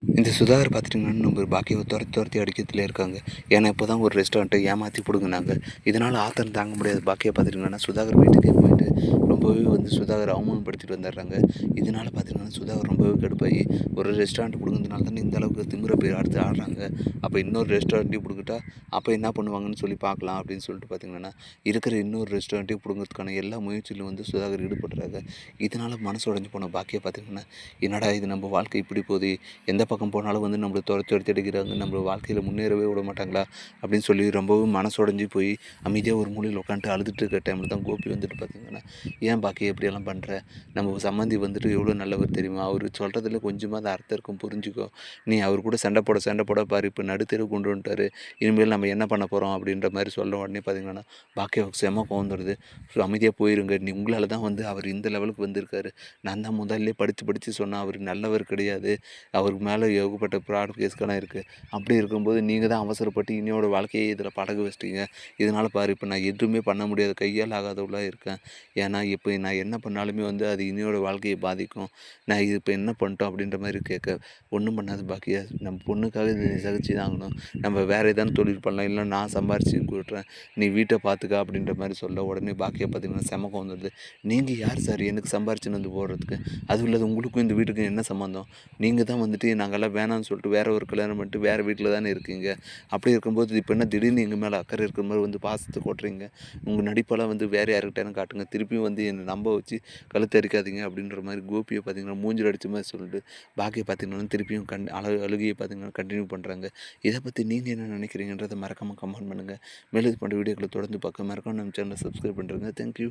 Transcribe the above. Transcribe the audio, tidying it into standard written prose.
இந்த சுதாகர் பார்த்துட்டிங்கன்னா, நம்ம பாக்கியாவ தொரத்தி தொரத்தி அடிக்கிறதுலே இருக்காங்க. ஏன்னா, இப்போ தான் ஒரு ரெஸ்டாரண்ட்ட ஏமாத்தி புடுங்குனாங்க. இதனால் ஆத்திரம் தாங்க முடியாத பாக்கியா பார்த்துட்டிங்கன்னா, சுதாகர் வீட்டுக்கே போயிட்டு ரொம்பவே வந்து சுதாகர அவமானப்படுத்திட்டு வந்துடுறாங்க. இதனால பார்த்திங்கன்னா, சுதாகர் ரொம்பவே கடுப்பாகி, ஒரு ரெஸ்டாரண்ட் புடுங்குனதுனால தானே இந்த அளவுக்கு திமிர போய் அடுத்து ஆடுறாங்க. அப்போ இன்னொரு ரெஸ்டாரண்ட்டையும் புடுங்கிட்டா, அப்போ என்ன பண்ணுவாங்கன்னு சொல்லி பார்க்கலாம் அப்படின்னு சொல்லிட்டு பார்த்திங்கன்னா, இருக்கிற இன்னொரு ரெஸ்டாரண்ட்டையும் புடுங்குறதுக்கான எல்லா முயற்சியிலும் வந்து சுதாகர் ஈடுபடுறாங்க. இதனால் மனசு உடைஞ்சு போன பாக்கியா பார்த்திங்கன்னா, என்னடா இது நம்ம வாழ்க்கை இப்படி போகுது, எந்த பக்கம் போனாலும் வந்து நம்மள துரத்தி துரத்தி அடிக்கிறாங்க, நம்ம வாழ்க்கையில் முன்னேறவே விட மாட்டாங்களா அப்படின்னு சொல்லி ரொம்பவும் மனசு உடைஞ்சு போய் அமைதியாக ஒரு மூலையில் உட்காந்துட்டு அழுதுட்டு இருக்க டைமில் தான் கோபி வந்துட்டு பார்த்தீங்கன்னா, ஏன் பாக்கி எப்படியெல்லாம் பண்ணுற, நம்ம சம்மந்தி வந்துட்டு எவ்வளோ நல்லவர் தெரியுமா, அவர் சொல்கிறதுல கொஞ்சமாவது அர்த்தம் இருக்கும் புரிஞ்சுக்கோ, நீ அவர் கூட சண்டை போட பாரு, இப்போ நடுத்தெருவு கொண்டு வந்துட்டாரு, இனிமேல் நம்ம என்ன பண்ண போகிறோம் அப்படின்ற மாதிரி சொல்ல உடனே பார்த்தீங்கன்னா பாக்கியாவுக்கு செம கோவம் வருது. ஸோ அமைதியாக போயிருங்க, நீ உங்களால் தான் வந்து அவர் இந்த லெவலுக்கு வந்திருக்காரு, நான் தான் முதல்ல படித்து சொன்னேன் அவர் நல்லவர் கிடையாது, அவருக்கு மேலே ஏகப்பட்ட ஃப்ராட் கேஸ்கெல்லாம் இருக்குது, அப்படி இருக்கும்போது நீங்கள் தான் அவசரப்பட்டு இனியோட வாழ்க்கையை இதில் படகு வச்சிட்டீங்க, இதனால் பாரு இப்போ நான் எதுவுமே பண்ண முடியாது, கையால் ஆகாதவளாக இருக்கேன், ஏன்னா இப்போ நான் என்ன பண்ணாலுமே வந்து அது இனியோட வாழ்க்கையை பாதிக்கும், நான் இது இப்போ என்ன பண்ணிட்டோம் அப்படின்ற மாதிரி கேட்க, ஒன்றும் பண்ணாது பாக்கியா, நம்ம பொண்ணுக்காக இதை சகிச்சு தான் ஆகணும், நம்ம வேறு ஏதாவது தொழில் பண்ணலாம், இல்லை நான் சம்பாரித்து கொடுக்குறேன், நீ வீட்டை பார்த்துக்க அப்படின்ற மாதிரி சொல்ல உடனே பாக்கியா பார்த்திங்கன்னா செமக்கம் வந்துடுது, நீங்கள் யார் சார் எனக்கு சம்பாரிச்சுன்னு வந்து போடுறதுக்கு, அதுவும் இல்லாத உங்களுக்கும் இந்த வீட்டுக்கும் என்ன சம்மந்தம், நீங்கள் தான் வந்துட்டு நாங்கள்லாம் வேணான்னு சொல்லிட்டு வேறு ஒரு கல்யாணம் பண்ணிட்டு வேறு வீட்டில் தானே இருக்கீங்க, அப்படி இருக்கும்போது இப்போ என்ன திடீர்னு எங்கள் மேலே அக்கறை இருக்கிற மாதிரி வந்து பாசத்தை கொட்டுறீங்க, உங்கள் நடிப்பெல்லாம் வந்து வேறு யாருக்கிட்டேன்னு காட்டுங்க, திருப்பியும் வந்து என்னை நம்ப வச்சு கழுத்து அரிக்காதீங்க அப்படின்ற மாதிரி கோபியை பார்த்திங்கன்னா மூஞ்சில் அடித்த மாதிரி சொல்லிட்டு பாக்கியை பார்த்திங்கன்னா திருப்பியும் அழுகையை பார்த்திங்கன்னா கண்டினியூ பண்ணுறாங்க. இதை பற்றி நீங்கள் என்ன நினைக்கிறீங்கன்றதை மறக்காமல் கமெண்ட் பண்ணுங்கள். மேலும் இது போன்ற வீடியோக்களை தொடர்ந்து பார்க்க மறக்காம நம்ம சேனலை சப்ஸ்கிரைப் பண்ணுறேங்க. தேங்க்யூ.